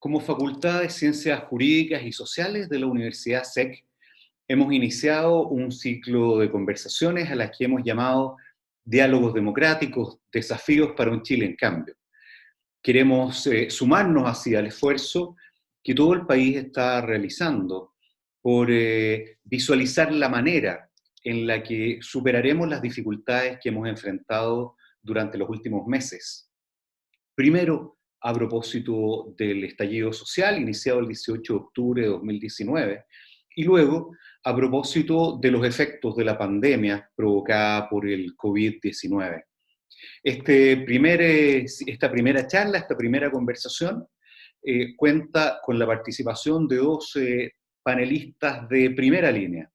Como Facultad de Ciencias Jurídicas y Sociales de la Universidad SEC, hemos iniciado un ciclo de conversaciones a las que hemos llamado Diálogos Democráticos, Desafíos para un Chile en Cambio. Queremos sumarnos hacia el esfuerzo que todo el país está realizando por visualizar la manera en la que superaremos las dificultades que hemos enfrentado durante los últimos meses. Primero, a propósito del estallido social iniciado el 18 de octubre de 2019, y luego a propósito de los efectos de la pandemia provocada por el COVID-19. Esta primera charla, esta primera conversación, cuenta con la participación de dos panelistas de primera línea.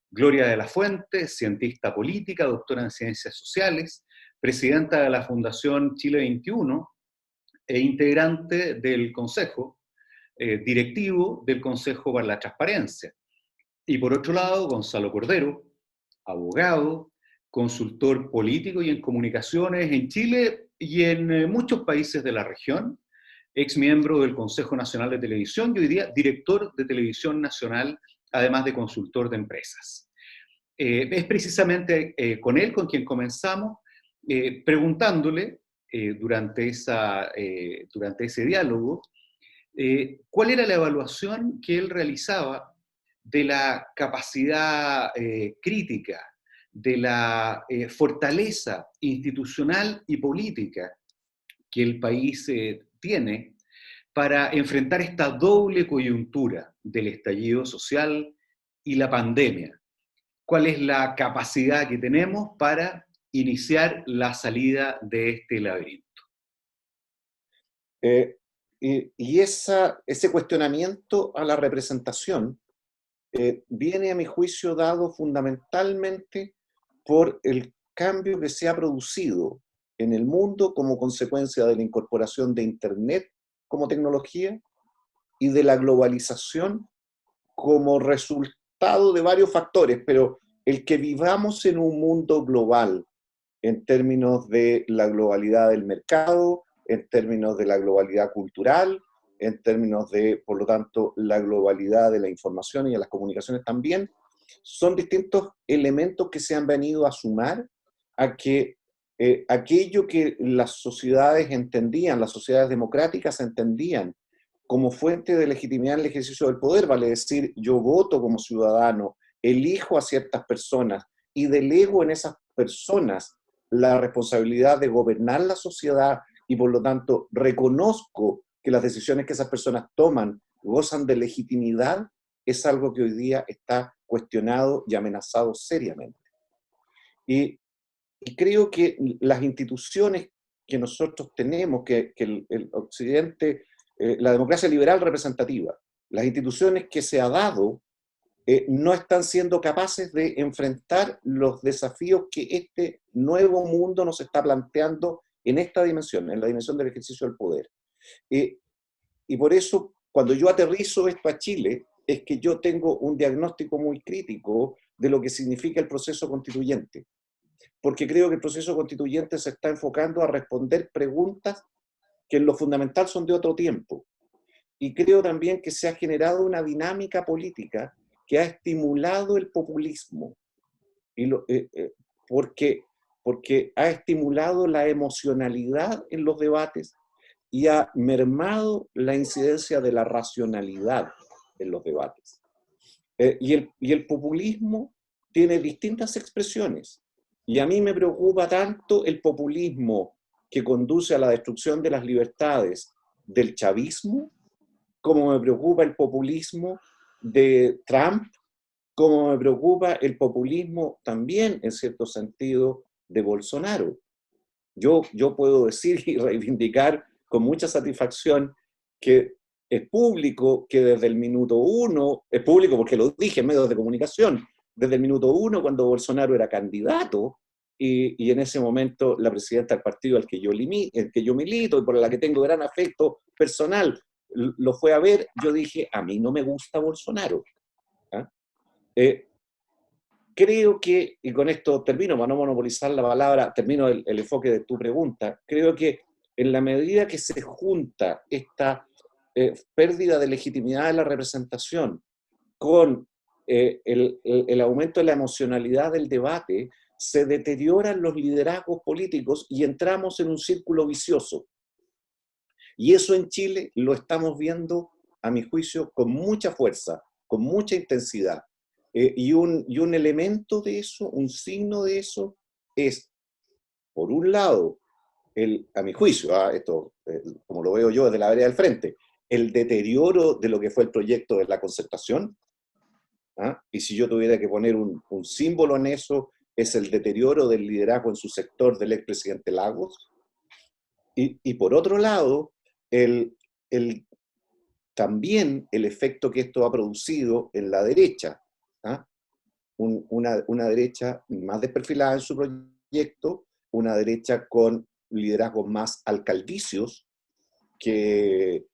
Gloria de la Fuente, cientista política, doctora en Ciencias Sociales, presidenta de la Fundación Chile 21 e integrante del Consejo directivo del Consejo para la Transparencia. Y por otro lado, Gonzalo Cordero, abogado, consultor político y en comunicaciones en Chile y en muchos países de la región, ex miembro del Consejo Nacional de Televisión y hoy día director de Televisión Nacional, además de consultor de empresas. Es precisamente con él con quien comenzamos, preguntándole durante ese diálogo cuál era la evaluación que él realizaba de la capacidad crítica, de la fortaleza institucional y política que el país tiene para enfrentar esta doble coyuntura del estallido social y la pandemia. ¿Cuál es la capacidad que tenemos para iniciar la salida de este laberinto? Ese cuestionamiento a la representación viene, a mi juicio, dado fundamentalmente por el cambio que se ha producido en el mundo como consecuencia de la incorporación de Internet como tecnología y de la globalización como resultado de varios factores, pero el que vivamos en un mundo global en términos de la globalidad del mercado, en términos de la globalidad cultural, en términos de, por lo tanto, la globalidad de la información y de las comunicaciones también, son distintos elementos que se han venido a sumar a que aquello que las sociedades entendían, las sociedades democráticas entendían como fuente de legitimidad en el ejercicio del poder, vale decir, yo voto como ciudadano, elijo a ciertas personas y delego en esas personas la responsabilidad de gobernar la sociedad y por lo tanto reconozco que las decisiones que esas personas toman gozan de legitimidad, es algo que hoy día está cuestionado y amenazado seriamente. Y creo que las instituciones que nosotros tenemos, que el Occidente, la democracia liberal representativa, las instituciones que se ha dado, no están siendo capaces de enfrentar los desafíos que este nuevo mundo nos está planteando en esta dimensión, en la dimensión del ejercicio del poder. Y por eso, cuando yo aterrizo esto a Chile, es que yo tengo un diagnóstico muy crítico de lo que significa el proceso constituyente. Porque creo que el proceso constituyente se está enfocando a responder preguntas que en lo fundamental son de otro tiempo. Y creo también que se ha generado una dinámica política que ha estimulado el populismo, porque ha estimulado la emocionalidad en los debates y ha mermado la incidencia de la racionalidad en los debates. Y el populismo tiene distintas expresiones, y a mí me preocupa tanto el populismo que conduce a la destrucción de las libertades del chavismo, como me preocupa el populismo de Trump, como me preocupa el populismo también, en cierto sentido, de Bolsonaro. Yo puedo decir y reivindicar con mucha satisfacción que es público que desde el minuto uno, es público porque lo dije en medios de comunicación, desde el minuto uno cuando Bolsonaro era candidato y en ese momento la presidenta del partido al que yo milito y por la que tengo gran afecto personal, lo fue a ver, yo dije, a mí no me gusta Bolsonaro. ¿Ah? Creo que, y con esto termino, para no monopolizar la palabra, termino el enfoque de tu pregunta, creo que en la medida que se junta esta pérdida de legitimidad de la representación, con el aumento de la emocionalidad del debate, se deterioran los liderazgos políticos y entramos en un círculo vicioso. Y eso en Chile lo estamos viendo, a mi juicio, con mucha fuerza, con mucha intensidad. Y un elemento de eso, un signo de eso, es, por un lado, a mi juicio, esto como lo veo yo desde la vereda del frente, el deterioro de lo que fue el proyecto de la concertación, y si yo tuviera que poner un símbolo en eso, es el deterioro del liderazgo en su sector del expresidente Lagos, y por otro lado, también el efecto que esto ha producido en la derecha, una derecha más desperfilada en su proyecto, una derecha con liderazgos más alcaldicios que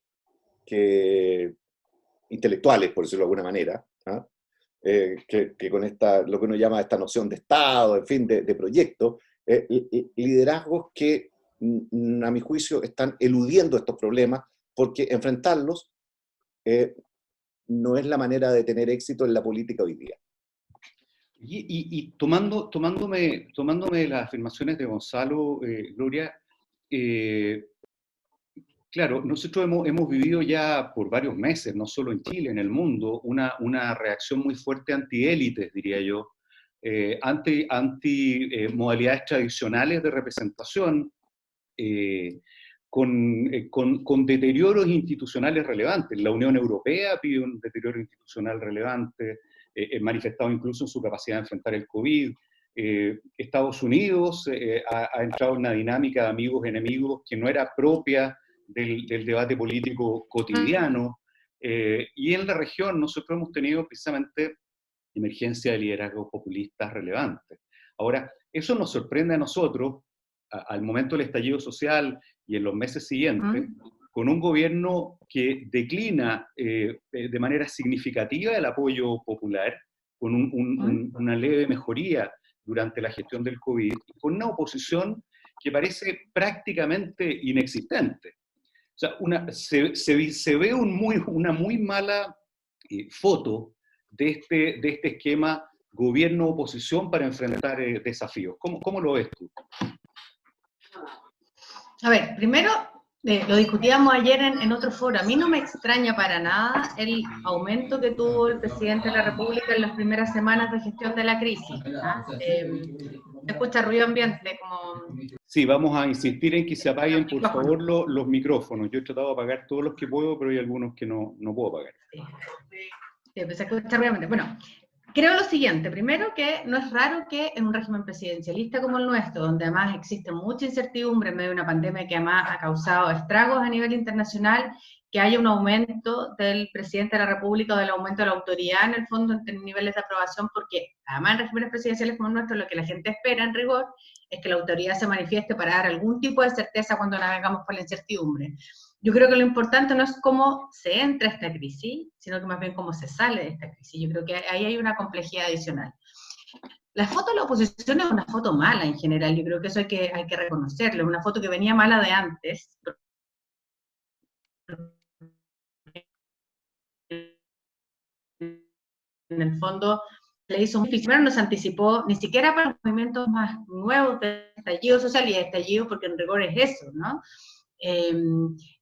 intelectuales, por decirlo de alguna manera, que con lo que uno llama esta noción de Estado, en fin, de proyecto, liderazgos que, a mi juicio, están eludiendo estos problemas, porque enfrentarlos no es la manera de tener éxito en la política hoy día. Y tomándome las afirmaciones de Gonzalo, Gloria, claro, nosotros hemos vivido ya por varios meses, no solo en Chile, en el mundo, una reacción muy fuerte anti-élites, diría yo, anti modalidades tradicionales de representación, con deterioros institucionales relevantes. La Unión Europea pide un deterioro institucional relevante, manifestado incluso en su capacidad de enfrentar el COVID. Estados Unidos ha entrado en una dinámica de amigos-enemigos que no era propia del debate político cotidiano. Y en la región nosotros hemos tenido precisamente emergencia de liderazgos populistas relevantes. Ahora, eso nos sorprende a nosotros al momento del estallido social y en los meses siguientes, con un gobierno que declina de manera significativa el apoyo popular, con una leve mejoría durante la gestión del COVID, con una oposición que parece prácticamente inexistente. O sea, se ve una muy mala foto de este esquema gobierno-oposición para enfrentar desafíos. ¿Cómo lo ves tú? A ver, primero, lo discutíamos ayer en otro foro. A mí no me extraña para nada el aumento que tuvo el presidente de la República en las primeras semanas de gestión de la crisis. ¿Se escucha ruido ambiente? Sí, vamos a insistir en que se apaguen, por favor, los micrófonos. Yo he tratado de apagar todos los que puedo, pero hay algunos que no puedo apagar. Sí, pues se escucha ruido ambiente. Bueno, creo lo siguiente, primero que no es raro que en un régimen presidencialista como el nuestro, donde además existe mucha incertidumbre en medio de una pandemia que además ha causado estragos a nivel internacional, que haya un aumento del presidente de la República o del aumento de la autoridad en el fondo en niveles de aprobación, porque además en regímenes presidenciales como el nuestro lo que la gente espera en rigor es que la autoridad se manifieste para dar algún tipo de certeza cuando navegamos por la incertidumbre. Yo creo que lo importante no es cómo se entra a esta crisis, sino que más bien cómo se sale de esta crisis. Yo creo que ahí hay una complejidad adicional. La foto de la oposición es una foto mala en general, yo creo que eso hay que reconocerlo, una foto que venía mala de antes. En el fondo, le hizo un primero no se anticipó ni siquiera para los movimientos más nuevos de estallido social y de estallido, porque en rigor es eso, ¿no?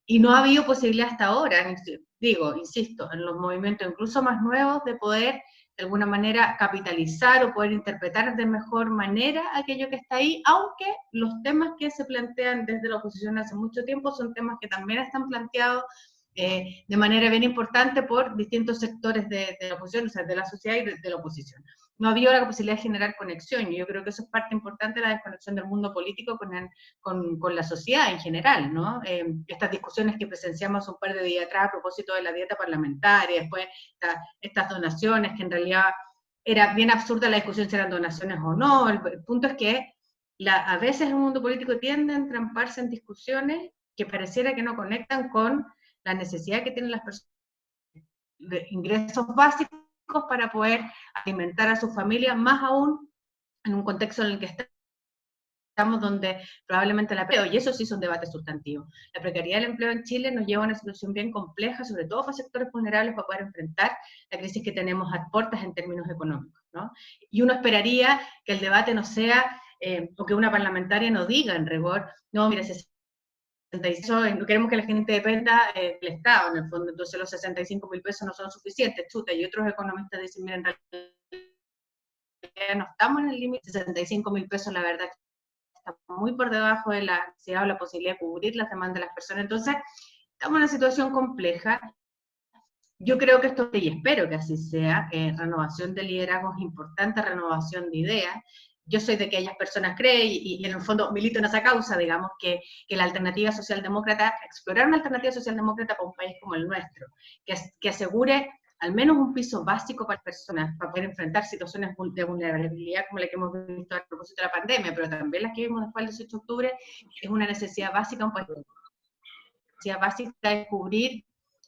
Y no ha habido posibilidad hasta ahora, digo, insisto, en los movimientos incluso más nuevos de poder de alguna manera capitalizar o poder interpretar de mejor manera aquello que está ahí, aunque los temas que se plantean desde la oposición hace mucho tiempo son temas que también están planteados de manera bien importante por distintos sectores de la oposición, o sea, de la sociedad y de la oposición. No había la posibilidad de generar conexión, y yo creo que eso es parte importante de la desconexión del mundo político con la sociedad en general, ¿no? Estas discusiones que presenciamos un par de días atrás a propósito de la dieta parlamentaria, después estas donaciones, que en realidad era bien absurda la discusión si eran donaciones o no. El punto es que a veces el mundo político tiende a entramparse en discusiones que pareciera que no conectan con la necesidad que tienen las personas de ingresos básicos para poder alimentar a su familia, más aún en un contexto en el que donde probablemente la empleo, y eso sí son debates sustantivos. La precariedad del empleo en Chile nos lleva a una situación bien compleja, sobre todo para sectores vulnerables, para poder enfrentar la crisis que tenemos a puertas en términos económicos, ¿no? Y uno esperaría que el debate no sea, o que una parlamentaria no diga en rigor, no, mire, no queremos que la gente dependa del Estado, en el fondo, entonces los 65.000 pesos no son suficientes, chuta, y otros economistas dicen, miren, en realidad no estamos en el límite, 65.000 pesos, la verdad, está muy por debajo de la necesidad o la posibilidad de cubrir las demandas de las personas. Entonces, estamos en una situación compleja. Yo creo que esto, y espero que así sea, renovación de liderazgos importante, renovación de ideas. Yo soy de aquellas personas creen, y en el fondo milito en esa causa, digamos, que la alternativa socialdemócrata, explorar una alternativa socialdemócrata para un país como el nuestro, que asegure al menos un piso básico para las personas, para poder enfrentar situaciones de vulnerabilidad como la que hemos visto a propósito de la pandemia, pero también las que vimos después del 18 de octubre, es una necesidad básica, una necesidad básica de cubrir,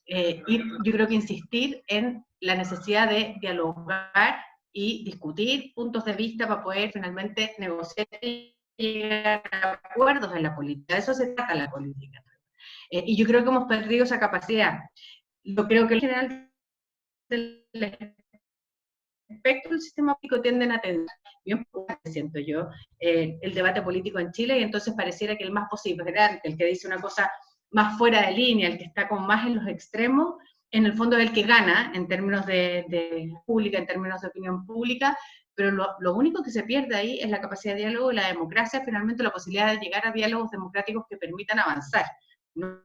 y yo creo que insistir en la necesidad de dialogar y discutir puntos de vista para poder finalmente negociar y llegar a acuerdos en la política. De eso se trata la política. Y yo creo que hemos perdido esa capacidad. Yo creo que en general del espectro del sistema político tienden a tener, bien siento yo, el debate político en Chile, y entonces pareciera que el más posible, el que dice una cosa más fuera de línea, el que está como más en los extremos, en el fondo es el que gana en términos de pública, en términos de opinión pública, pero lo único que se pierde ahí es la capacidad de diálogo y la democracia, finalmente la posibilidad de llegar a diálogos democráticos que permitan avanzar. No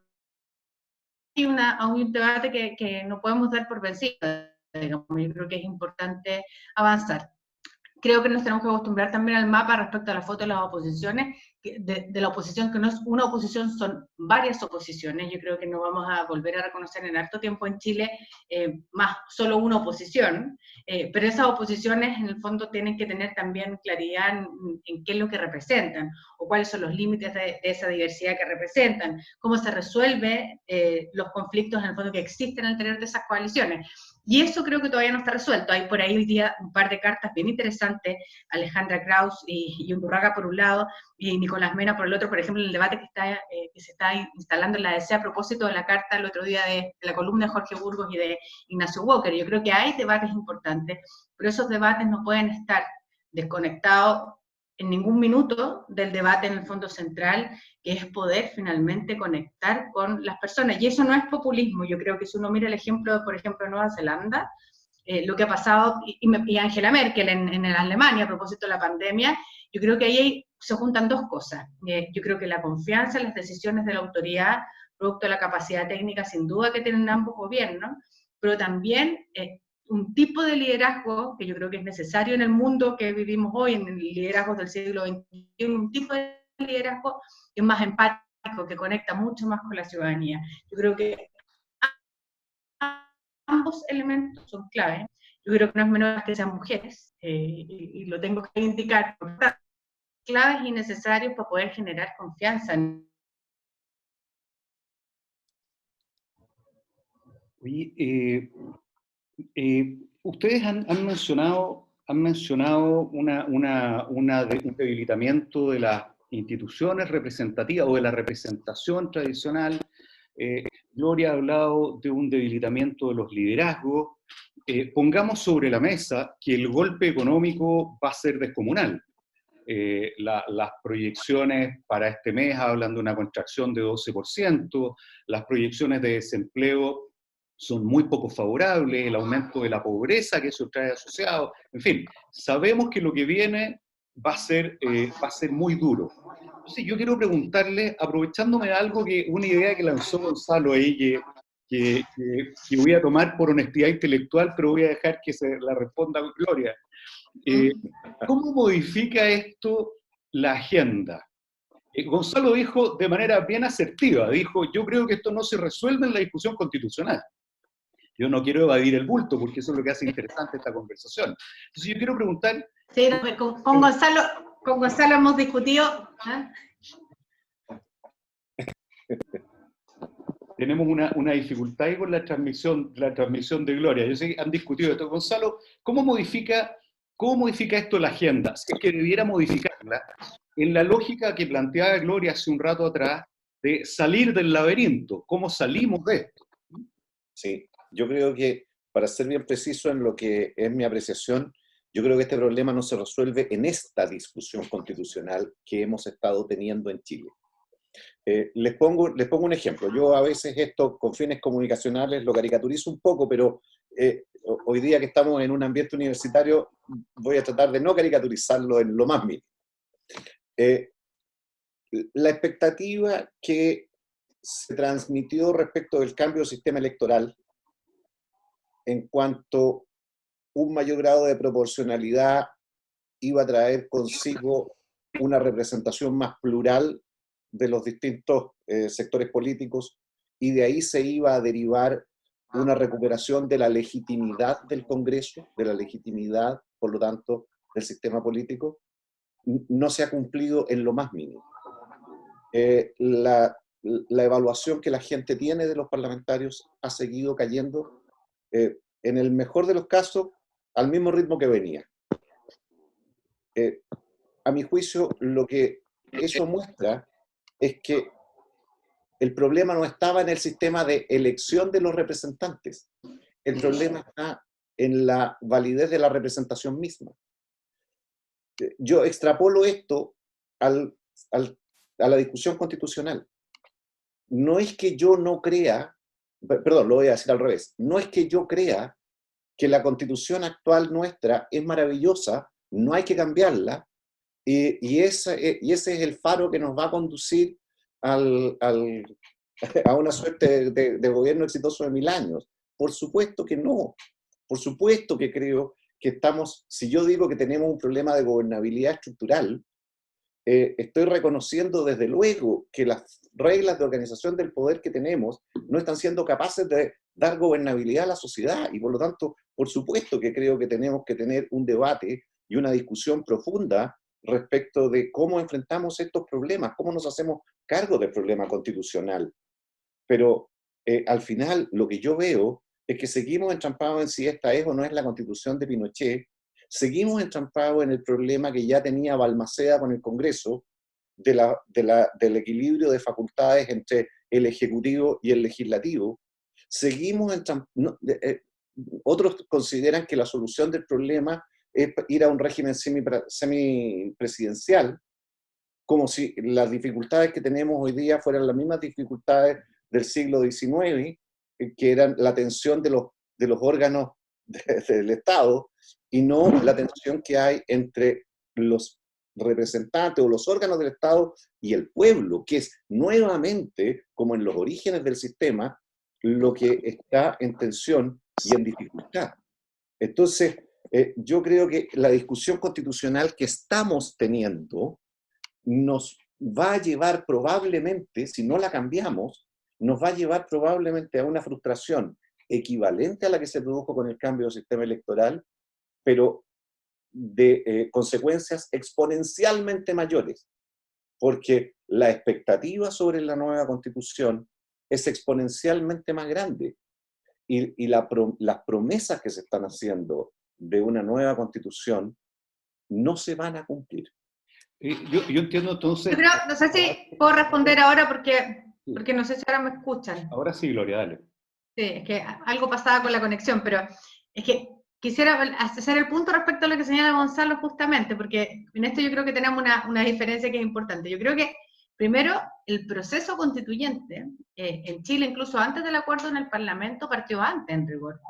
hay un debate que no podemos dar por vencido, digamos. Yo creo que es importante avanzar. Creo que nos tenemos que acostumbrar también al mapa respecto a la foto de las oposiciones, de la oposición, que no es una oposición, son varias oposiciones. Yo creo que no vamos a volver a reconocer en harto tiempo en Chile más solo una oposición, pero esas oposiciones en el fondo tienen que tener también claridad en qué es lo que representan, o cuáles son los límites de esa diversidad que representan, cómo se resuelven los conflictos en el fondo que existen al interior de esas coaliciones. Y eso creo que todavía no está resuelto. Hay por ahí hoy día un par de cartas bien interesantes, Alejandra Kraus y Undurraga por un lado, y Nicolás Mena por el otro, por ejemplo, en el debate que se está instalando en la DC a propósito de la carta el otro día de la columna de Jorge Burgos y de Ignacio Walker. Yo creo que hay debates importantes, pero esos debates no pueden estar desconectados en ningún minuto del debate en el fondo central, que es poder finalmente conectar con las personas. Y eso no es populismo. Yo creo que si uno mira el ejemplo, por ejemplo, de Nueva Zelanda, lo que ha pasado, y Angela Merkel en Alemania a propósito de la pandemia, yo creo que ahí se juntan dos cosas. Yo creo que la confianza en las decisiones de la autoridad, producto de la capacidad técnica sin duda que tienen ambos gobiernos, pero también un tipo de liderazgo que yo creo que es necesario en el mundo que vivimos hoy, en el liderazgo del siglo XXI, un tipo de liderazgo que es más empático, que conecta mucho más con la ciudadanía. Yo creo que ambos elementos son clave. Yo creo que no es menor que sean mujeres, y lo tengo que indicar, claves y necesarios para poder generar confianza. Oye, ustedes han mencionado un debilitamiento de las instituciones representativas o de la representación tradicional. Gloria ha hablado de un debilitamiento de los liderazgos. Pongamos sobre la mesa que el golpe económico va a ser descomunal. Las proyecciones para este mes hablan de una contracción de 12%, las proyecciones de desempleo son muy poco favorables, el aumento de la pobreza que eso trae asociado, en fin, sabemos que lo que viene va a ser muy duro. Entonces yo quiero preguntarle, aprovechándome de algo una idea que lanzó Gonzalo ahí, que voy a tomar por honestidad intelectual, pero voy a dejar que se la responda Gloria. ¿Cómo modifica esto la agenda? Gonzalo dijo de manera bien asertiva, dijo, yo creo que esto no se resuelve en la discusión constitucional. Yo no quiero evadir el bulto, porque eso es lo que hace interesante esta conversación. Entonces yo quiero preguntar... Sí, con Gonzalo hemos discutido... Tenemos una dificultad ahí con la transmisión de Gloria. Yo sé que han discutido esto. Gonzalo, ¿cómo modifica ¿Cómo modifica esto la agenda? Si es que debiera modificarla, en la lógica que planteaba Gloria hace un rato atrás, de salir del laberinto. ¿Cómo salimos de esto? Sí, yo creo que, para ser bien preciso en lo que es mi apreciación, yo creo que este problema no se resuelve en esta discusión constitucional que hemos estado teniendo en Chile. Les pongo un ejemplo. Yo a veces esto con fines comunicacionales lo caricaturizo un poco, pero hoy día que estamos en un ambiente universitario voy a tratar de no caricaturizarlo en lo más mínimo. Eh, la expectativa que se transmitió respecto del cambio del sistema electoral en cuanto un mayor grado de proporcionalidad iba a traer consigo una representación más plural de los distintos sectores políticos, y de ahí se iba a derivar una recuperación de la legitimidad del Congreso, de la legitimidad, por lo tanto, del sistema político, no se ha cumplido en lo más mínimo. La evaluación que la gente tiene de los parlamentarios ha seguido cayendo, en el mejor de los casos, al mismo ritmo que venía. A mi juicio, lo que eso muestra es que el problema no estaba en el sistema de elección de los representantes, el problema está en la validez de la representación misma. Yo extrapolo esto al, a la discusión constitucional. No es que yo no crea, perdón, lo voy a decir al revés, no es que yo crea que la constitución actual nuestra es maravillosa, no hay que cambiarla, y ese es el faro que nos va a conducir a una suerte de gobierno exitoso de 1000 años. Por supuesto que no. Por supuesto que creo que estamos, si yo digo que tenemos un problema de gobernabilidad estructural, estoy reconociendo desde luego que las reglas de organización del poder que tenemos no están siendo capaces de dar gobernabilidad a la sociedad, y por lo tanto, por supuesto que creo que tenemos que tener un debate y una discusión profunda respecto de cómo enfrentamos estos problemas, cómo nos hacemos cargo del problema constitucional. Pero al final lo que yo veo es que seguimos entrampados en si esta es o no es la constitución de Pinochet, seguimos entrampados en el problema que ya tenía Balmaceda con el Congreso, del equilibrio de facultades entre el Ejecutivo y el Legislativo. Seguimos otros consideran que la solución del problema es ir a un régimen semipresidencial, como si las dificultades que tenemos hoy día fueran las mismas dificultades del siglo XIX, que eran la tensión de los órganos del Estado, y no la tensión que hay entre los representantes o los órganos del Estado y el pueblo, que es nuevamente, como en los orígenes del sistema, lo que está en tensión y en dificultad. Entonces, yo creo que la discusión constitucional que estamos teniendo nos va a llevar probablemente, si no la cambiamos, nos va a llevar probablemente a una frustración equivalente a la que se produjo con el cambio del sistema electoral, pero de consecuencias exponencialmente mayores, porque la expectativa sobre la nueva constitución es exponencialmente más grande, y las promesas que se están haciendo de una nueva constitución no se van a cumplir. Yo entiendo entonces... Pero no sé si puedo responder ahora porque no sé si ahora me escuchan. Ahora sí, Gloria, dale. Sí, es que algo pasaba con la conexión, pero es que quisiera hacer el punto respecto a lo que señala Gonzalo justamente, porque en esto yo creo que tenemos una diferencia que es importante. Yo creo que, primero, el proceso constituyente, en Chile, incluso antes del acuerdo en el Parlamento, partió antes, en rigor.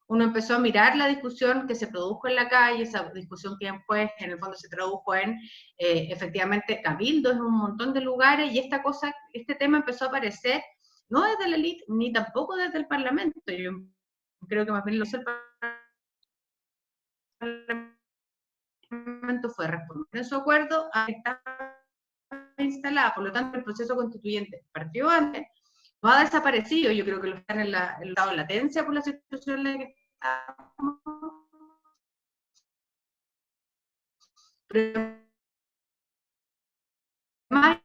Uno empezó a mirar la discusión que se produjo en la calle, esa discusión que después, en el fondo, se tradujo en, efectivamente, cabildos en un montón de lugares, y este tema empezó a aparecer no desde la élite, ni tampoco desde el Parlamento. Yo creo que más bien lo hizo el Parlamento fue responder en su acuerdo a que estaba instalada. Por lo tanto, el proceso constituyente partió antes, no ha desaparecido. Yo creo que lo están en el estado de latencia por la situación en la que estamos. Pero más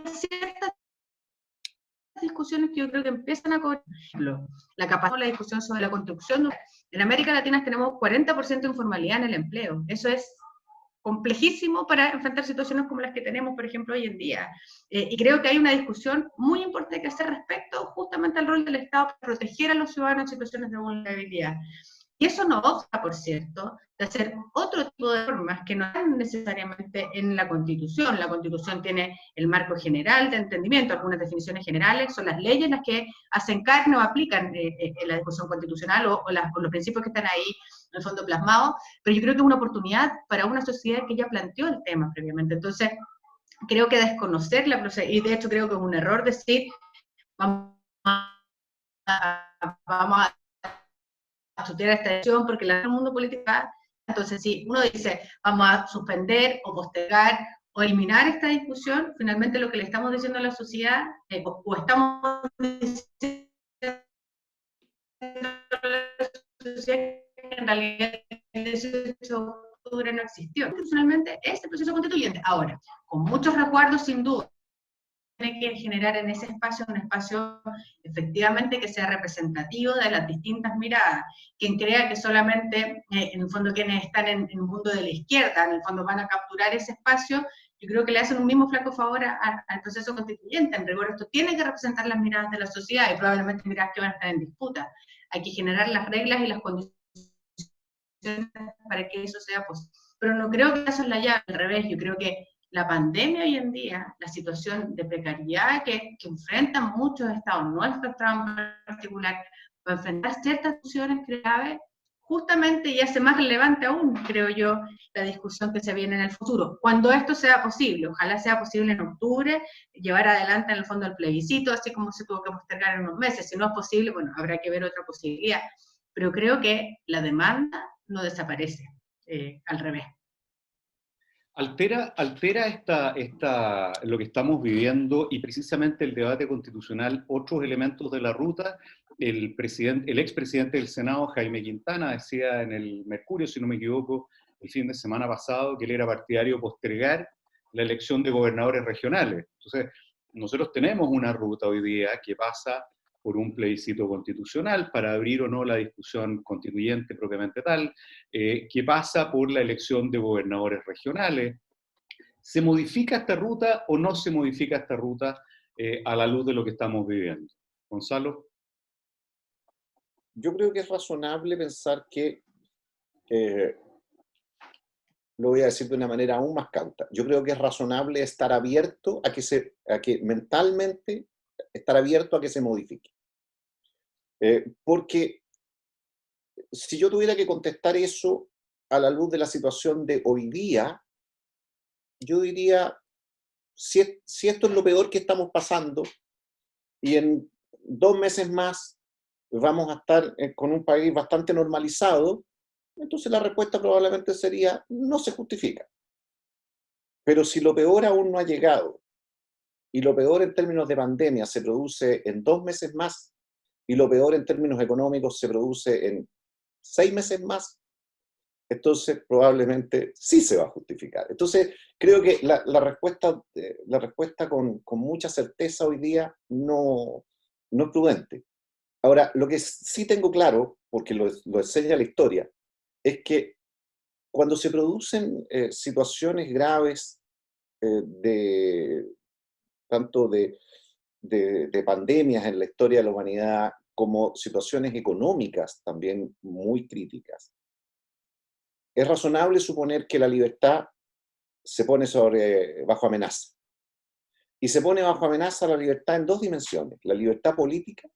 ciertas discusiones que yo creo que empiezan a cobrar. La capacidad de la discusión sobre la construcción. En América Latina tenemos 40% de informalidad en el empleo. Eso es complejísimo para enfrentar situaciones como las que tenemos, por ejemplo, hoy en día. Y creo que hay una discusión muy importante que hacer respecto justamente al rol del Estado para proteger a los ciudadanos en situaciones de vulnerabilidad. Y eso no obsta, por cierto, de hacer otro tipo de normas que no están necesariamente en la Constitución. La Constitución tiene el marco general de entendimiento, algunas definiciones generales, son las leyes las que hacen carne o aplican en la discusión constitucional o los principios que están ahí en el fondo plasmados, pero yo creo que es una oportunidad para una sociedad que ya planteó el tema previamente. Entonces, creo que desconocer la procedura, y de hecho creo que es un error decir, vamos a estudiar esta elección porque el mundo político, entonces si uno dice vamos a suspender o postergar o eliminar esta discusión, finalmente lo que le estamos diciendo a la sociedad, o estamos diciendo a la sociedad que en realidad el 18 de octubre no existió. Institucionalmente es el proceso constituyente. Ahora, con muchos recuerdos sin duda, tiene que generar en ese espacio un espacio efectivamente que sea representativo de las distintas miradas. Quien crea que solamente, en el fondo, quienes están en el mundo de la izquierda, en el fondo van a capturar ese espacio, yo creo que le hacen un mismo flaco favor al proceso constituyente. En rigor, esto tiene que representar las miradas de la sociedad y probablemente miradas que van a estar en disputa. Hay que generar las reglas y las condiciones para que eso sea posible. Pero no creo que eso es la llave, al revés, yo creo que la pandemia hoy en día, la situación de precariedad que enfrentan muchos estados, nuestro estado en particular, para enfrentar ciertas situaciones clave, justamente y hace más relevante aún, creo yo, la discusión que se viene en el futuro. Cuando esto sea posible, ojalá sea posible en octubre, llevar adelante en el fondo el plebiscito, así como se tuvo que postergar en unos meses. Si no es posible, bueno, habrá que ver otra posibilidad. Pero creo que la demanda no desaparece, al revés. Altera lo que estamos viviendo y precisamente el debate constitucional, otros elementos de la ruta. El expresidente del Senado, Jaime Quintana, decía en el Mercurio, si no me equivoco, el fin de semana pasado, que él era partidario de postergar la elección de gobernadores regionales. Entonces, nosotros tenemos una ruta hoy día que pasa por un plebiscito constitucional para abrir o no la discusión constituyente propiamente tal, que pasa por la elección de gobernadores regionales. ¿Se modifica esta ruta o no se modifica esta ruta a la luz de lo que estamos viviendo? Gonzalo. Yo creo que es razonable pensar que, lo voy a decir de una manera aún más cauta, yo creo que es razonable estar abierto a que mentalmente, estar abierto a que se modifique. Porque si yo tuviera que contestar eso a la luz de la situación de hoy día, yo diría, si esto es lo peor que estamos pasando y en 2 meses más vamos a estar con un país bastante normalizado, entonces la respuesta probablemente sería, no se justifica. Pero si lo peor aún no ha llegado, y lo peor en términos de pandemia se produce en 2 meses más, y lo peor en términos económicos se produce en 6 meses más, entonces probablemente sí se va a justificar. Entonces, creo que la respuesta con mucha certeza hoy día no es prudente. Ahora, lo que sí tengo claro, porque lo enseña la historia, es que cuando se producen situaciones graves, tanto de pandemias en la historia de la humanidad, como situaciones económicas también muy críticas, es razonable suponer que la libertad se pone bajo amenaza. Y se pone bajo amenaza la libertad en 2 dimensiones. La libertad política,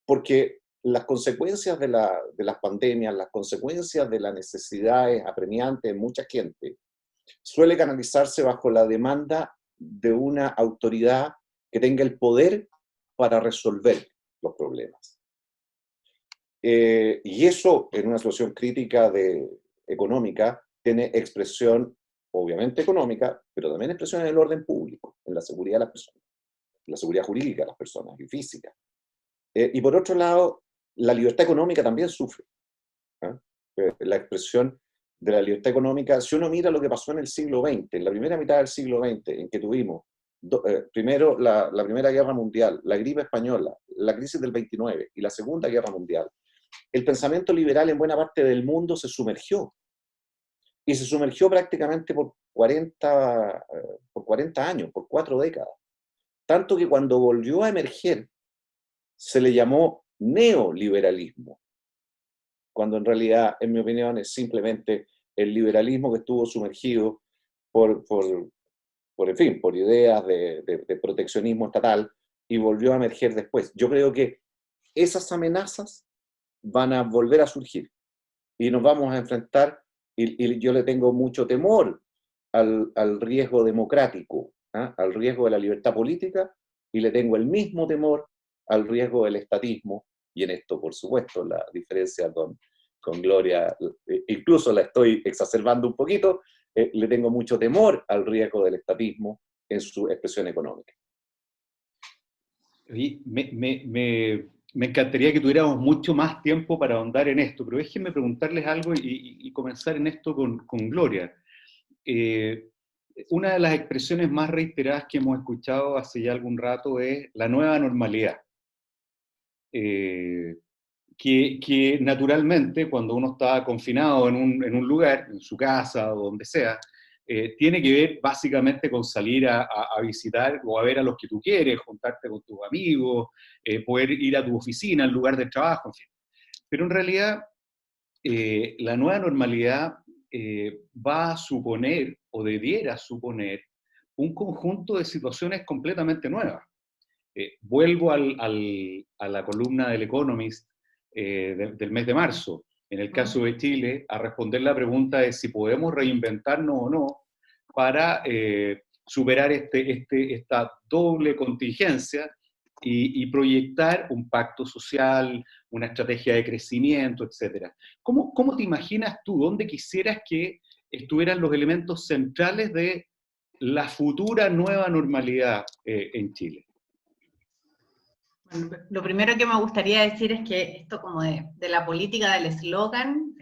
porque las consecuencias de las pandemias, las consecuencias de las necesidades apremiantes de mucha gente, suele canalizarse bajo la demanda de una autoridad que tenga el poder para resolver los problemas. Y eso, en una situación crítica económica, tiene expresión, obviamente económica, pero también expresión en el orden público, en la seguridad de las personas, en la seguridad jurídica de las personas y física. Y por otro lado, la libertad económica también sufre. La expresión de la libertad económica, si uno mira lo que pasó en el siglo XX, en la primera mitad del siglo XX, en que tuvimos primero la Primera Guerra Mundial, la gripe española, la crisis del 29 y la Segunda Guerra Mundial, el pensamiento liberal en buena parte del mundo se sumergió. Y se sumergió prácticamente por 40 años, por 4 décadas. Tanto que cuando volvió a emerger, se le llamó neoliberalismo, cuando en realidad, en mi opinión, es simplemente el liberalismo que estuvo sumergido por ideas de proteccionismo estatal y volvió a emerger después. Yo creo que esas amenazas van a volver a surgir y nos vamos a enfrentar, y yo le tengo mucho temor al riesgo democrático, al riesgo de la libertad política, y le tengo el mismo temor al riesgo del estatismo, y en esto, por supuesto, la diferencia con Gloria, incluso la estoy exacerbando un poquito, le tengo mucho temor al riesgo del estatismo en su expresión económica. Y me encantaría que tuviéramos mucho más tiempo para ahondar en esto, pero déjenme preguntarles algo y comenzar en esto con Gloria. Una de las expresiones más reiteradas que hemos escuchado hace ya algún rato es la nueva normalidad. Que naturalmente, cuando uno está confinado en un lugar, en su casa o donde sea, tiene que ver básicamente con salir a visitar o a ver a los que tú quieres, juntarte con tus amigos, poder ir a tu oficina, al lugar de trabajo, en fin. Pero en realidad, la nueva normalidad va a suponer, o debiera suponer, un conjunto de situaciones completamente nuevas. Vuelvo a la columna del Economist del mes de marzo, en el caso de Chile, a responder la pregunta de si podemos reinventarnos o no para superar esta doble contingencia y proyectar un pacto social, una estrategia de crecimiento, etc. ¿Cómo te imaginas tú, dónde quisieras que estuvieran los elementos centrales de la futura nueva normalidad en Chile? Bueno, lo primero que me gustaría decir es que esto como de la política del eslogan,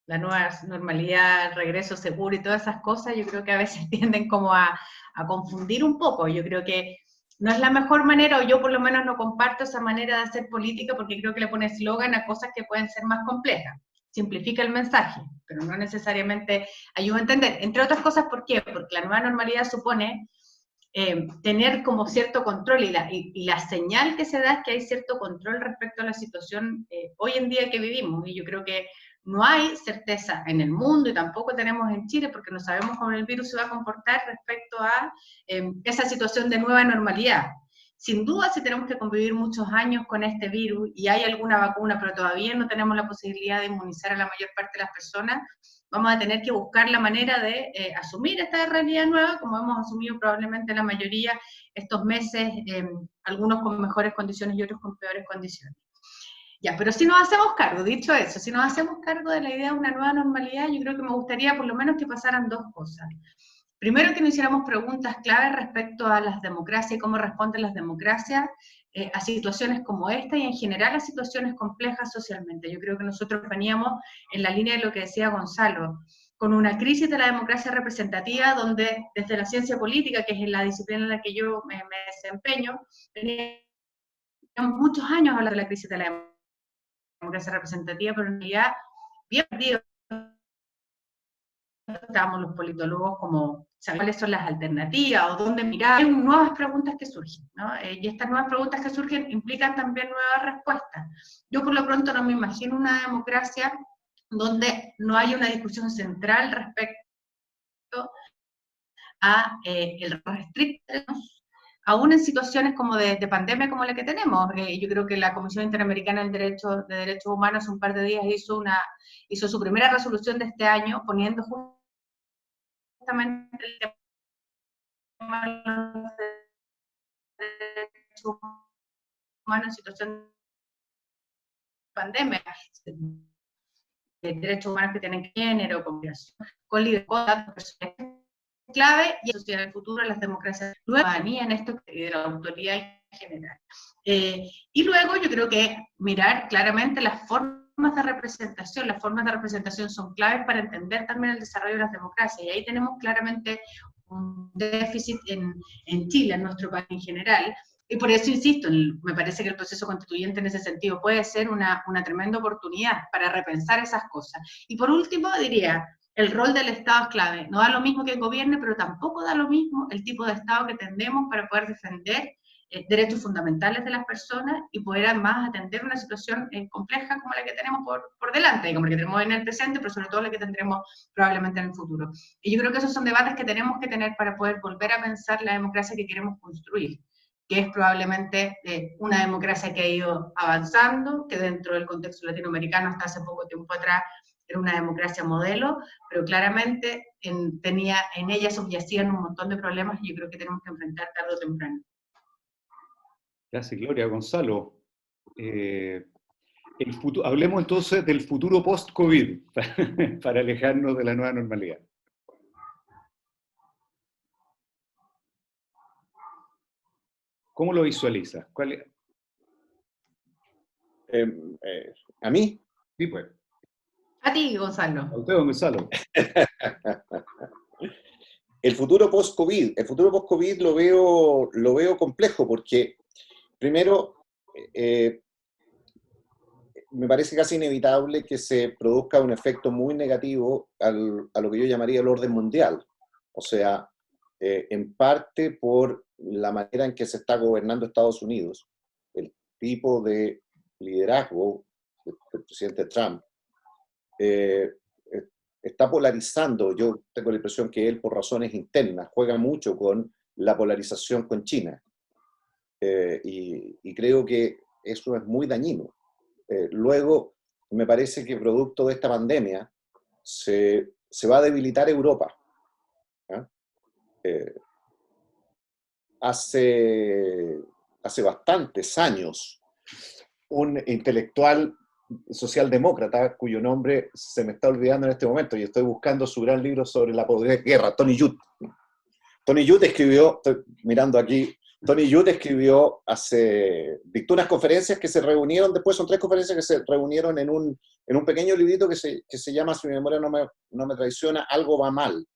la nueva normalidad, el regreso seguro y todas esas cosas, yo creo que a veces tienden como a confundir un poco. Yo creo que no es la mejor manera, o yo por lo menos no comparto esa manera de hacer política, porque creo que le pone eslogan a cosas que pueden ser más complejas. Simplifica el mensaje, pero no necesariamente ayuda a entender. Entre otras cosas, ¿por qué? Porque la nueva normalidad supone tener como cierto control, y la señal que se da es que hay cierto control respecto a la situación hoy en día que vivimos, y yo creo que no hay certeza en el mundo y tampoco tenemos en Chile, porque no sabemos cómo el virus se va a comportar respecto a esa situación de nueva normalidad. Sin duda, si tenemos que convivir muchos años con este virus y hay alguna vacuna, pero todavía no tenemos la posibilidad de inmunizar a la mayor parte de las personas, vamos a tener que buscar la manera de asumir esta realidad nueva, como hemos asumido probablemente la mayoría estos meses, algunos con mejores condiciones y otros con peores condiciones. Ya, pero si nos hacemos cargo, dicho eso, si nos hacemos cargo de la idea de una nueva normalidad, yo creo que me gustaría por lo menos que pasaran dos cosas. Primero, que nos hiciéramos preguntas claves respecto a las democracias y cómo responden las democracias a situaciones como esta y en general a situaciones complejas socialmente. Yo creo que nosotros veníamos en la línea de lo que decía Gonzalo, con una crisis de la democracia representativa donde desde la ciencia política, que es la disciplina en la que yo me desempeño, teníamos muchos años hablando de la crisis de la democracia representativa, pero en realidad bien perdido. Estábamos los politólogos como, ¿saben cuáles son las alternativas o dónde mirar? Hay nuevas preguntas que surgen, ¿no? Y estas nuevas preguntas que surgen implican también nuevas respuestas. Yo por lo pronto no me imagino una democracia donde no haya una discusión central respecto a el restricto, aún en situaciones como de pandemia como la que tenemos. Yo creo que la Comisión Interamericana de Derechos Humanos hace un par de días hizo su primera resolución de este año, poniendo justamente el tema de los derechos humanos en situación de pandemia, de derechos humanos que tienen género, con datos personales clave, y asociar el futuro a las democracias nuevas en esto y de la autoridad en general. Y luego yo creo que mirar claramente las formas de representación. Las formas de representación son claves para entender también el desarrollo de las democracias, y ahí tenemos claramente un déficit en Chile, en nuestro país en general. Y por eso insisto, me parece que el proceso constituyente en ese sentido puede ser una tremenda oportunidad para repensar esas cosas. Y por último, diría, el rol del Estado es clave. No da lo mismo que gobierne, pero tampoco da lo mismo el tipo de Estado que tendemos para poder defender derechos fundamentales de las personas y poder además atender una situación compleja como la que tenemos por delante, como la que tenemos en el presente, pero sobre todo la que tendremos probablemente en el futuro. Y yo creo que esos son debates que tenemos que tener para poder volver a pensar la democracia que queremos construir, que es probablemente una democracia que ha ido avanzando, que dentro del contexto latinoamericano hasta hace poco tiempo atrás era una democracia modelo, pero claramente en ella subyacían un montón de problemas y yo creo que tenemos que enfrentar tarde o temprano. Gracias, Gloria. Gonzalo, hablemos entonces del futuro post-COVID, para alejarnos de la nueva normalidad. ¿Cómo lo visualiza? ¿A mí? Sí, pues. A ti, Gonzalo. A usted, Gonzalo. El futuro post-COVID lo veo complejo porque, primero, me parece casi inevitable que se produzca un efecto muy negativo a lo que yo llamaría el orden mundial. O sea, en parte por la manera en que se está gobernando Estados Unidos, el tipo de liderazgo del presidente Trump, está polarizando. Yo tengo la impresión que él, por razones internas, juega mucho con la polarización con China. Y creo que eso es muy dañino. Luego, me parece que producto de esta pandemia se va a debilitar Europa. Hace bastantes años, un intelectual socialdemócrata, cuyo nombre se me está olvidando en este momento, y estoy buscando su gran libro sobre la posguerra, Tony Judt. Tony Judt escribió, estoy mirando aquí, Tony Judt escribió dictó unas conferencias que se reunieron, después son 3 conferencias que se reunieron en un pequeño librito que se llama, si mi memoria no me traiciona, Algo va mal.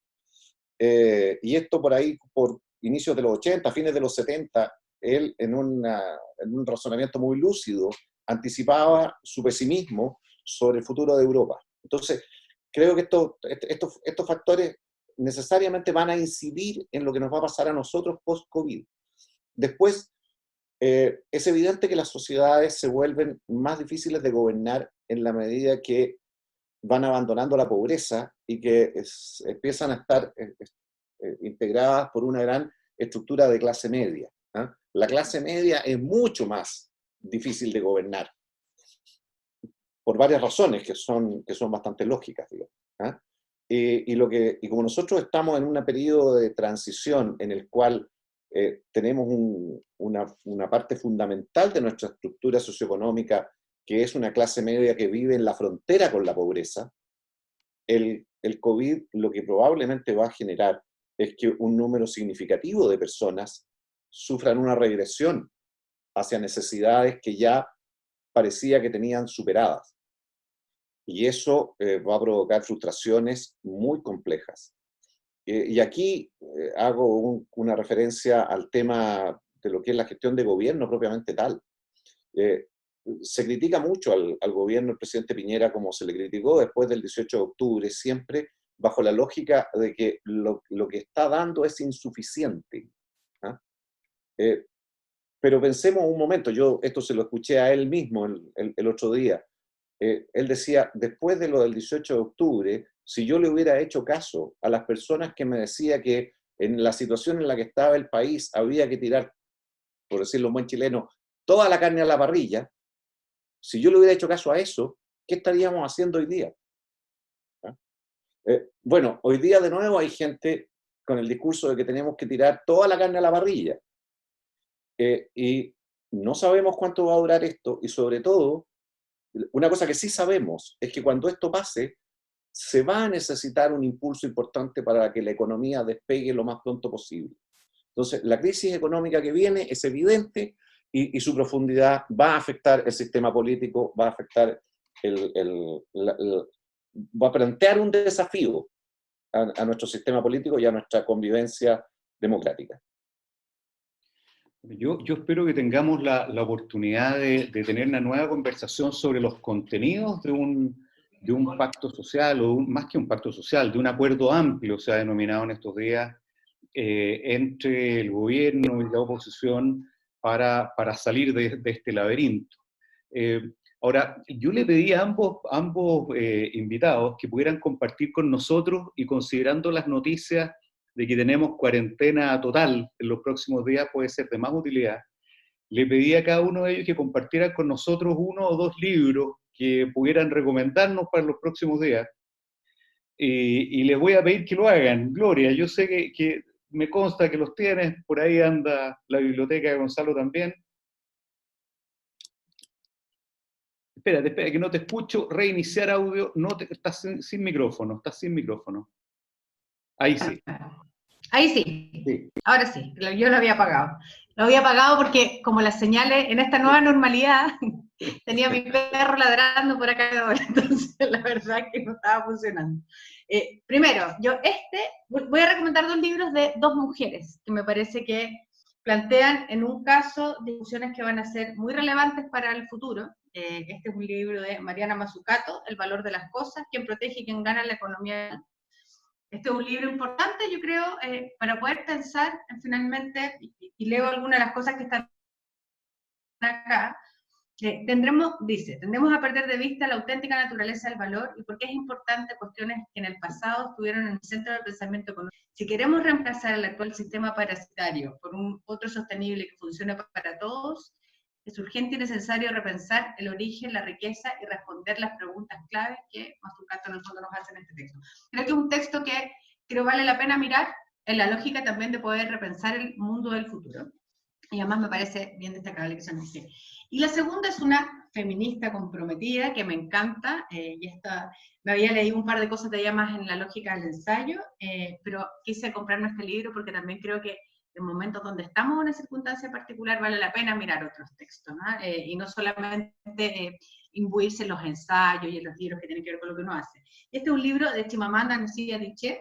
Y esto por ahí, por inicios de los 80, fines de los 70, él en un razonamiento muy lúcido anticipaba su pesimismo sobre el futuro de Europa. Entonces, creo que estos factores necesariamente van a incidir en lo que nos va a pasar a nosotros post-COVID. Después, es evidente que las sociedades se vuelven más difíciles de gobernar en la medida que van abandonando la pobreza y que empiezan a estar integradas por una gran estructura de clase media. La clase media es mucho más difícil de gobernar, por varias razones que son bastante lógicas, digamos. Y como nosotros estamos en un periodo de transición en el cual tenemos una parte fundamental de nuestra estructura socioeconómica, que es una clase media que vive en la frontera con la pobreza, el COVID lo que probablemente va a generar es que un número significativo de personas sufran una regresión hacia necesidades que ya parecía que tenían superadas. Y eso va a provocar frustraciones muy complejas. Y aquí hago una referencia al tema de lo que es la gestión de gobierno propiamente tal. Se critica mucho al gobierno del presidente Piñera, como se le criticó después del 18 de octubre, siempre bajo la lógica de que lo que está dando es insuficiente. Pero pensemos un momento, yo esto se lo escuché a él mismo el otro día. Él decía, después de lo del 18 de octubre, si yo le hubiera hecho caso a las personas que me decían que en la situación en la que estaba el país había que tirar, por decirlo en buen chileno, toda la carne a la parrilla, si yo le hubiera hecho caso a eso, ¿qué estaríamos haciendo hoy día? Bueno, hoy día de nuevo hay gente con el discurso de que tenemos que tirar toda la carne a la parrilla. Y no sabemos cuánto va a durar esto, y sobre todo, una cosa que sí sabemos es que cuando esto pase, se va a necesitar un impulso importante para que la economía despegue lo más pronto posible. Entonces, la crisis económica que viene es evidente y su profundidad va a afectar el sistema político, va a afectar va a plantear un desafío a nuestro sistema político y a nuestra convivencia democrática. Yo espero que tengamos la oportunidad de tener una nueva conversación sobre los contenidos de un pacto social, o más que un pacto social, de un acuerdo amplio, se ha denominado en estos días, entre el gobierno y la oposición para salir de este laberinto. Ahora, yo le pedí a ambos invitados que pudieran compartir con nosotros, y considerando las noticias de que tenemos cuarentena total en los próximos días, puede ser de más utilidad, le pedí a cada uno de ellos que compartieran con nosotros 1 o 2 libros que pudieran recomendarnos para los próximos días. Y les voy a pedir que lo hagan. Gloria, yo sé que me consta que los tienes, por ahí anda la biblioteca de Gonzalo también. Espérate, que no te escucho. Reiniciar audio. Estás sin micrófono, estás sin micrófono. Ahí sí. Ahí sí. Sí. Ahora sí, yo lo había apagado. Lo había apagado porque, como las señales en esta nueva normalidad, tenía mi perro ladrando por acá, entonces la verdad es que no estaba funcionando. Primero, voy a recomendar 2 libros de 2 mujeres, que me parece que plantean en un caso discusiones que van a ser muy relevantes para el futuro. Este es un libro de Mariana Mazzucato, El valor de las cosas, quien protege y quien gana la economía. Este es un libro importante, yo creo, para poder pensar finalmente, y leo algunas de las cosas que están acá, tendemos a perder de vista la auténtica naturaleza del valor y por qué es importante cuestiones que en el pasado estuvieron en el centro del pensamiento económico. Si queremos reemplazar el actual sistema parasitario por otro sostenible que funcione para todos, es urgente y necesario repensar el origen, la riqueza y responder las preguntas claves que Mazzucato en el fondo nos hace en este texto. Creo que es un texto que vale la pena mirar en la lógica también de poder repensar el mundo del futuro. Y además me parece bien destacable que se anuncie. Y la segunda es una feminista comprometida que me encanta, me había leído un par de cosas de ella más en la lógica del ensayo, pero quise comprarme este libro porque también creo que en momentos donde estamos en una circunstancia particular vale la pena mirar otros textos, ¿no? Y no solamente imbuirse en los ensayos y en los libros que tienen que ver con lo que uno hace. Este es un libro de Chimamanda Ngozi Adichie,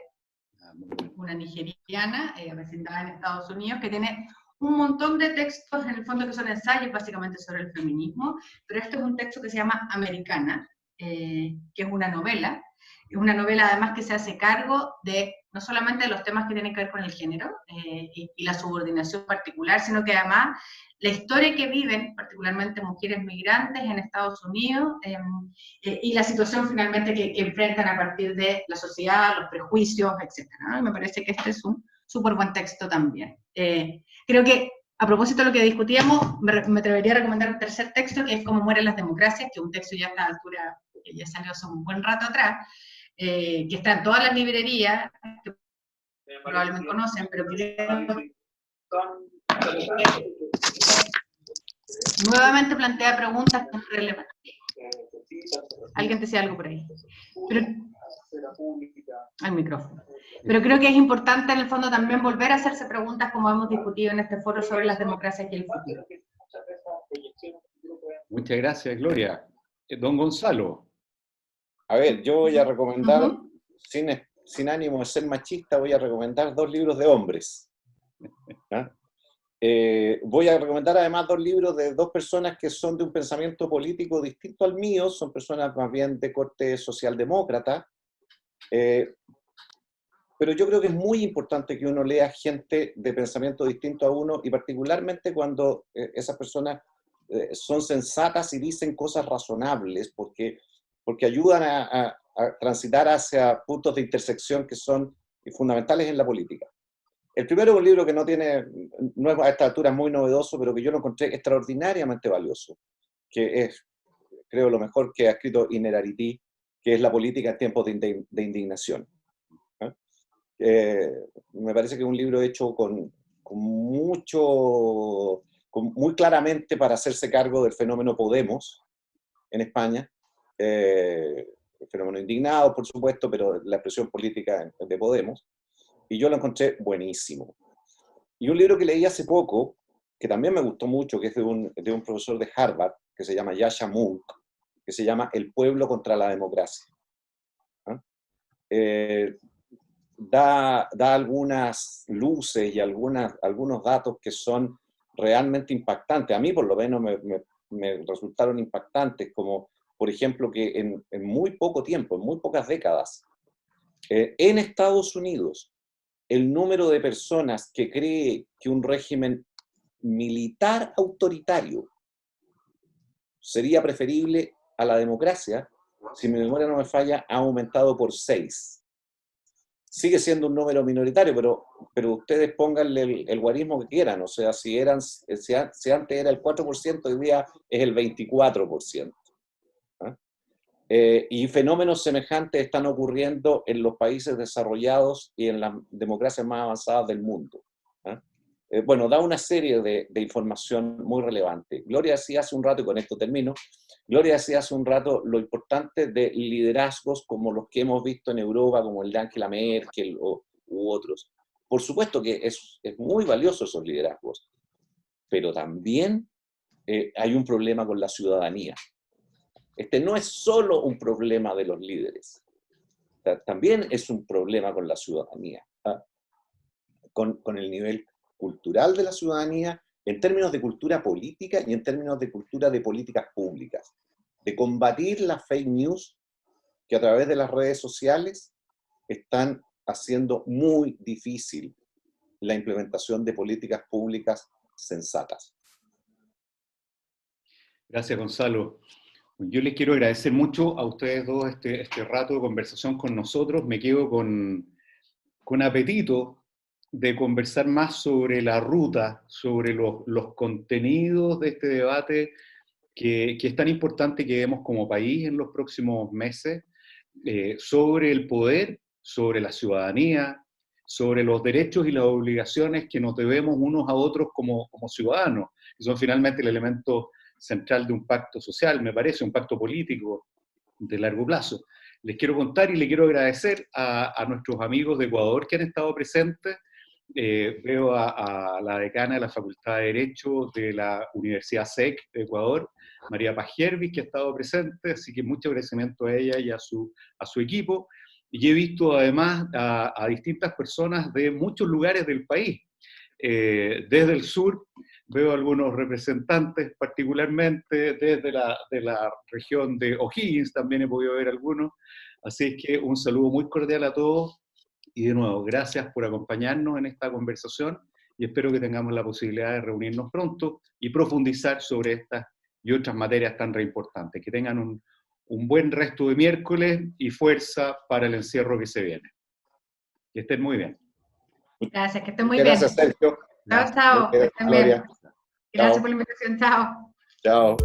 una nigeriana residente en Estados Unidos, que tiene un montón de textos, en el fondo, que son ensayos básicamente sobre el feminismo, pero este es un texto que se llama Americana, que es una novela además que se hace cargo de no solamente de los temas que tienen que ver con el género y la subordinación particular, sino que además la historia que viven, particularmente mujeres migrantes en Estados Unidos, y la situación finalmente que enfrentan a partir de la sociedad, los prejuicios, etc. ¿no? Y me parece que este es un súper buen texto también. Creo que, a propósito de lo que discutíamos, me atrevería a recomendar un tercer texto, que es Cómo mueren las democracias, que es un texto ya a esta altura, que ya salió hace un buen rato atrás, que está en todas las librerías, que probablemente conocen, pero que nuevamente plantea preguntas relevantes. Alguien te decía algo por ahí. Al micrófono. Pero creo que es importante en el fondo también volver a hacerse preguntas, como hemos discutido en este foro, sobre las democracias y el futuro. Muchas gracias, Gloria. Don Gonzalo. A ver, yo voy a recomendar, sin ánimo de ser machista, voy a recomendar 2 libros de hombres. Voy a recomendar además 2 libros de 2 personas que son de un pensamiento político distinto al mío, son personas más bien de corte socialdemócrata, pero yo creo que es muy importante que uno lea gente de pensamiento distinto a uno, y particularmente cuando esas personas son sensatas y dicen cosas razonables, porque ayudan a transitar hacia puntos de intersección que son fundamentales en la política. El primero es un libro que no es a esta altura muy novedoso, pero que yo lo encontré extraordinariamente valioso, que es, creo, lo mejor que ha escrito Innerarity, que es La política en tiempos de indignación. Me parece que es un libro hecho muy claramente para hacerse cargo del fenómeno Podemos en España, el fenómeno indignado, por supuesto, pero la expresión política de Podemos, y yo lo encontré buenísimo. Y un libro que leí hace poco, que también me gustó mucho, que es de un profesor de Harvard, que se llama Yascha Mounk, que se llama El pueblo contra la democracia. da algunas luces y algunos datos que son realmente impactantes. A mí por lo menos me resultaron impactantes, como por ejemplo que en muy poco tiempo, en muy pocas décadas, en Estados Unidos, el número de personas que cree que un régimen militar autoritario sería preferible a la democracia, si mi memoria no me falla, ha aumentado por 6. Sigue siendo un número minoritario, pero ustedes pónganle el guarismo que quieran. O sea, si antes era el 4%, hoy día es el 24%. ¿Ah? Y fenómenos semejantes están ocurriendo en los países desarrollados y en las democracias más avanzadas del mundo. ¿Ah? Bueno, da una serie de información muy relevante. Gloria decía hace un rato, y con esto termino, Gloria decía hace un rato lo importante de liderazgos como los que hemos visto en Europa, como el de Angela Merkel u otros. Por supuesto que es muy valioso esos liderazgos, pero también hay un problema con la ciudadanía. Este no es solo un problema de los líderes, también es un problema con la ciudadanía, ¿ah? Con el nivel cultural de la ciudadanía, en términos de cultura política y en términos de cultura de políticas públicas, de combatir las fake news que a través de las redes sociales están haciendo muy difícil la implementación de políticas públicas sensatas. Gracias, Gonzalo. Yo les quiero agradecer mucho a ustedes dos este rato de conversación con nosotros. Me quedo con apetito de conversar más sobre la ruta, sobre los contenidos de este debate que es tan importante que demos como país en los próximos meses, sobre el poder, sobre la ciudadanía, sobre los derechos y las obligaciones que nos debemos unos a otros como ciudadanos, que son finalmente el elemento central de un pacto social, me parece, un pacto político de largo plazo. Les quiero contar y les quiero agradecer a nuestros amigos de Ecuador que han estado presentes. Veo a la decana de la Facultad de Derecho de la Universidad SEC de Ecuador, María Pajiervis, que ha estado presente, así que mucho agradecimiento a ella y a su equipo. Y he visto además a distintas personas de muchos lugares del país. Desde el sur veo algunos representantes, particularmente desde la región de O'Higgins, también he podido ver algunos. Así es que un saludo muy cordial a todos y de nuevo, gracias por acompañarnos en esta conversación y espero que tengamos la posibilidad de reunirnos pronto y profundizar sobre estas y otras materias tan re importantes. Que tengan un buen resto de miércoles y fuerza para el encierro que se viene. Que estén muy bien. Gracias, que estén muy Gracias, bien. Sergio. Chao, chao. Que estén bien. Gloria. Gracias Chao. por la invitación. Chao. Chao.